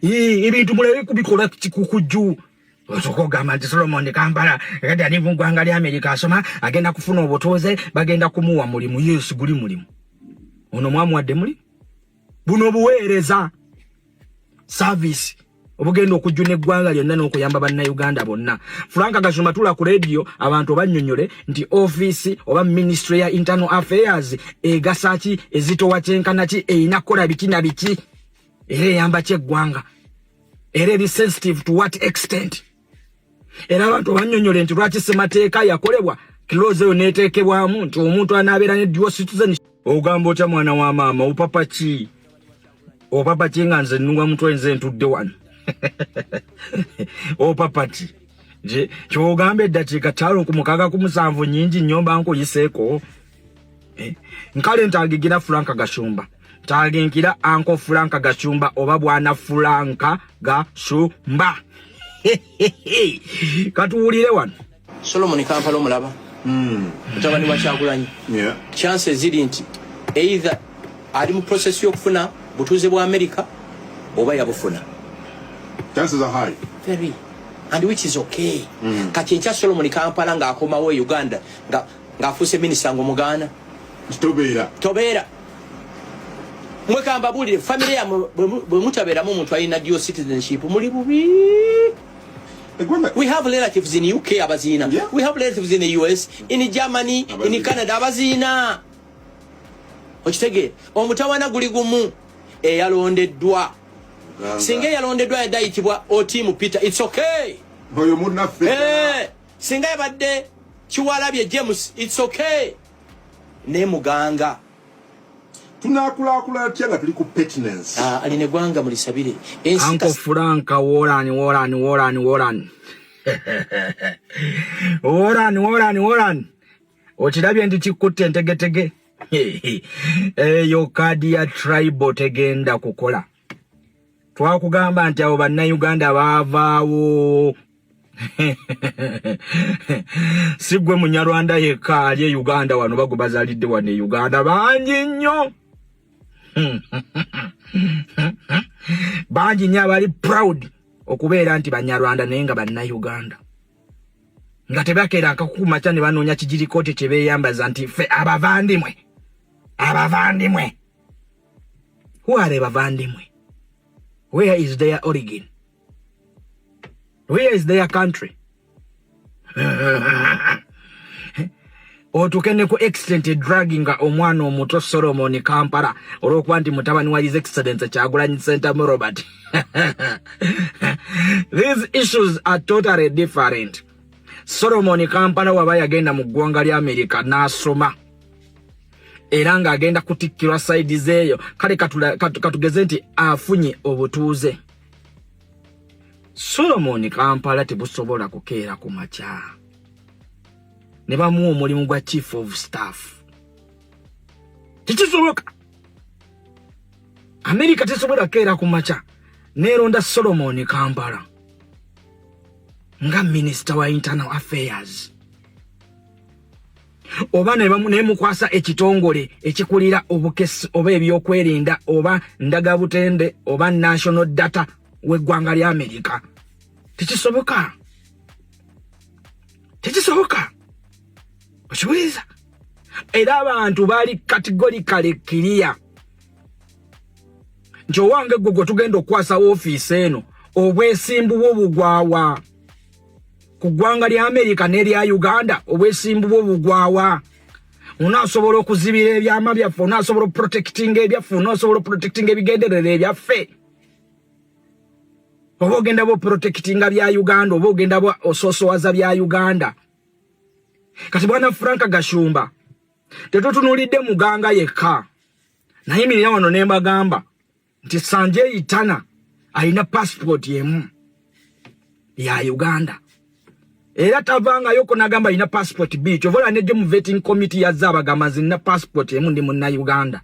Ibintu mulebe kubikola kikukuju. Osoko gamba nti Solomon Kampala agenda ali mu ggwanga lya America asoma agenda kufuna obutuuze bagenda kumuwa mulimu. Yesu guli mulimu. Ono mwamuwadde muli? Buno buweereza service obugenda okujjuna eggwanga lyonna n'okuyamba bannayuganda bonna. Frank Gashumba tula ku radio abantu bannyonnyole nti office oba ministry ya internal affairs egasa ki ezitowa kyenkana ki eyina kola biki na biki era eyamba kyeggwanga era eri sensitive to what extent. Era abantu bannyonnyole nti lwaki ssemateeka yakolebwa kiloze yo neeteekebwamu nti omuntu anaabeera ne dual citizen. Ogamba otya mwana wa maama opapa ki? Opapa ki nga nze nnunga mutwe nze ntudde wano? Opapati je kyogambe eddakiika 5 ku 6 ku 7 nyingi nnyomba nkuyiseeko. Nkale ntagigira Frank Gashumba taginkira Uncle Frank Gashumba oba bwana Frank Gashumba. Katuwulire wano Solomon Kampala omulaba mutabani wa Kyagulanyi. Chances ziri nti either ali mu process y'okufuna butuuze bwa America oba yabufuna. Chances are high. Very. And which is okay. Kati ncha Solomon Kampala ng'akomawo Uganda ng'afuse minister ng'omuganda. Tobeera. Mwekamba bulire family ya bwe mutabeeramu omuntu alina dual citizenship muli bubi. We have relatives in UK abazina. Yeah. We have relatives in the US, in Germany, abazina. In Canada abazina. Okitege omutawana guli gumu eyalondeddwa. Singa yalondeddwa yadayitibwa Otimu Peter, it's okay. Oyo munna ffe. Singa yabadde Kiwalabye James, it's okay. Ne muganga tunakulakula atya nga tuli ku pertinence. Aline gwanga mulisabire. Uncle Frank Warani. Warani. Okirabye ndi kikutte entegetege. Eyo kadi ya tribal tegenda kukola. Twakugamba nti abo bannayuganda baavaawo. Sigwe munyarwanda yekka ali Uganda wano bago bazalidde wano Uganda bangi nnyo. Bangi nnyo abali proud okubeera nti banyarwanda naye nga bannayuganda. Nga tebakeera akakuma kyane banoonya kijirikooti kye beeyambaza nti ffe abavandimwe. Who are bavandimwe? Where is their origin? Where is their country? Otukene ku extent dragging omwana omuto Solomon Kampala olwokuba nti mutabani wa His Excellency Kyagulanyi Ssentamu Robert. These issues are totally different. Solomon Kampala waba yagenda mu ggwanga lya America n'asoma era ng'agenda kutikkirwa side zeeyo kale katugeze nti afunye obutuuze. Solomon Kampala tebusobola kukeera ku makya ne bamuwa omulimu gwa chief of staff. Tekisoboka. America tesobola keera ku makya neeronda Solomon Kampala nga minister wa internal affairs. Oba nemukwasa ekitongole ekikulira obukesi oba ebyokwerinda oba ndagabutende oba national data w'eggwanga lya America. Tekisoboka. Okiwuliriza? Era abantu bali categorically clear nti owange gwe tugenda okwasa office eno obwesimbu bwo bugwawa ku ggwanga lya America n'erya Uganda obwesimbu bwo bugwawa. Unaasobola okuzibira ebyama byaffe, unaasobola protecting ebyaffe, unaasobola protecting ebigendererwa ebyaffe. Oba ogenda bo protectinga bya Uganda oba ogenda bo ososowaza bya Uganda. Kati bwana Frank Gashumba tetutunulidde muganga yekka. Naye mirira wano ne mbagamba nti Sanjay Itana alina passport yemu ya Uganda. Era tavanga yoko nagamba alina passport B. Chovola nedde mu vetting committee ya zaba gamba zina passport yemu ndi munna Uganda.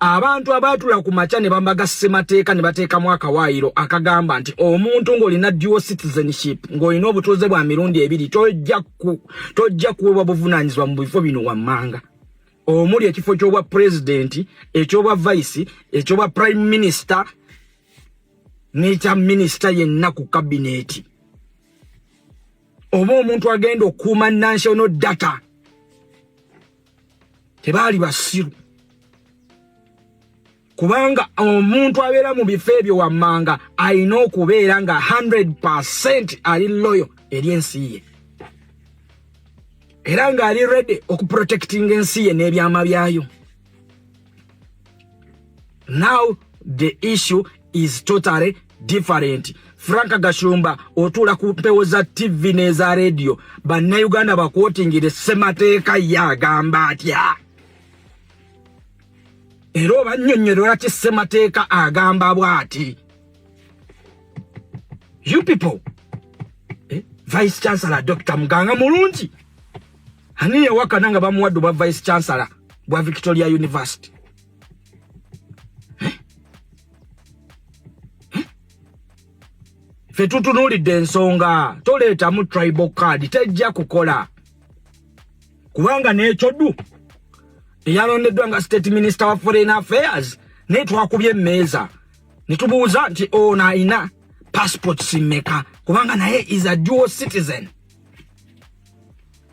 Abantu abatula ku macha ne bambaga ssemateeka ne bateeka mwaka waayiro akagamba nti omuntu ng'olina dual citizenship ng'olina obutuuze bwa mirundi ebiri tojja kuweebwa buvunaanyizibwa mu bifo bino wammanga. Omuli ekifo ky'obwa president, eky'obwa vice, eky'obwa prime minister, n'ekya minisita yenna ku kabineti oba omuntu agenda okuuma national data tebaali basiru kubanga omuntu abeera mu bifo ebyo wammanga alina okubeera nga 100% ali loyo eri ensi ye era nga ali ready okuprotecting ensi ye n'ebyama byayo. Now the issue is totally different. Frank Gashumba otula ku mpewo za TV neza radio bannayuganda bakwotingire Ssemateeka yagamba atya era banyonnyolera ki Ssemateeka agamba bwati. You people Vice Chancellor Dr. Muganga mulungi ani yawakana nga bamuwadde ba Vice Chancellor bwa Victoria University. Fetutunulidde ensonga toleeta mu tribal card tejja kukola kubanga n'ekyoddu eyalondeddwa nga state minister wa foreign affairs ne twakubye emmeeza ne tubuuza nti ono alina passports mmeka kubanga naye is a dual citizen.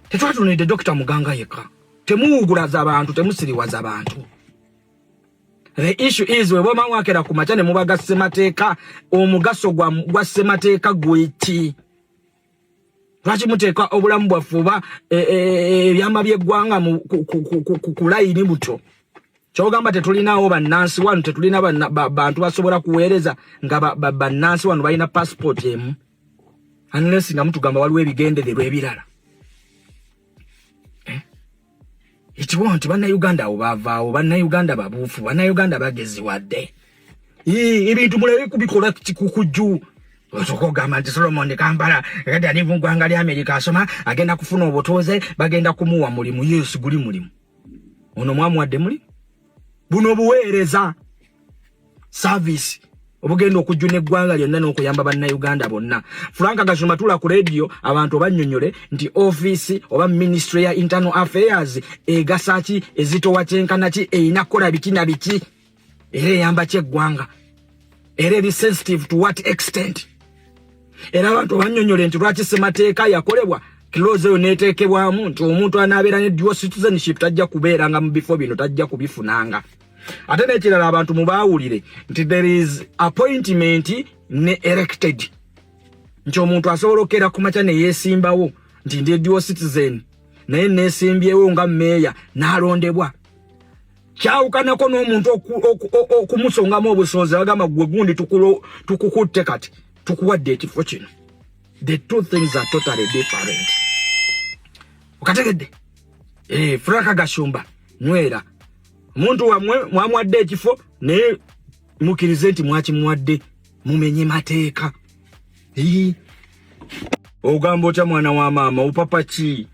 Tetwatunulidde Dr. Muganga yekka temuwugulaza abantu temusiriwaza abantu. The issue is we boma wakera kumacha ne mubaga Ssemateeka omugaso gwa Ssemateeka gweki lwaki muteeka obulamu bwafuba ebyama by'eggwanga ku layini buto kyogamba tetulinawo bannansi wano tetulina bantu basobola kuweereza nga bannansi wano balina passport emu unless nga mutugamba waliwo ebigendererwa ebirala. Ichiwonti bannayuganda abo bavaawo bannayuganda babuufu bannayuganda bageziwadde ebintu mulebe kubikola kikukujju okugamba nti Solomon Kampala agenda nivungwanga lya Amerika asoma agenda kufuna obutoze bagenda kumuwa mulimu. Yesu guli mulimu ono mwamuwadde muli buno buweereza service obugenda okujjuna eggwanga lyonna n'okuyamba bannayuganda bonna. Frank Gashumba tula ku radio abantu bannyonnyole nti office oba ministry ya internal affairs egasaki ezitowa kyenkana ki eyina kola biki na biki era eyamba kyeggwanga era eri sensitive to what extent. Era abantu bannyonnyole nti lwaki Ssemateeka yakolebwa close eyo neteekebwamu nti omuntu anaabeera ne dual citizenship tajja kubeeranga mu bifo bino tajja kubifunanga. Ate n'ekirala abantu mubaawulire nti there is appointment ne elected nti omuntu asobola okera ku makya ne yeesimbawo nti ndi dual citizen naye neesimbyewo nga meeya n'alondebwa. Kyawukanako n'omuntu okumusongamu obusoze bagamba gwe gundi tukukutte kati tukuwadde ekifo kino. The two things are totally different. Okategedde Frank Gashumba nywera omuntu wamwe mwamuwadde ekifo naye mukirize nti mwakimuwadde mumenye mateeka. Ogamba otya mwana wa maama upapa ki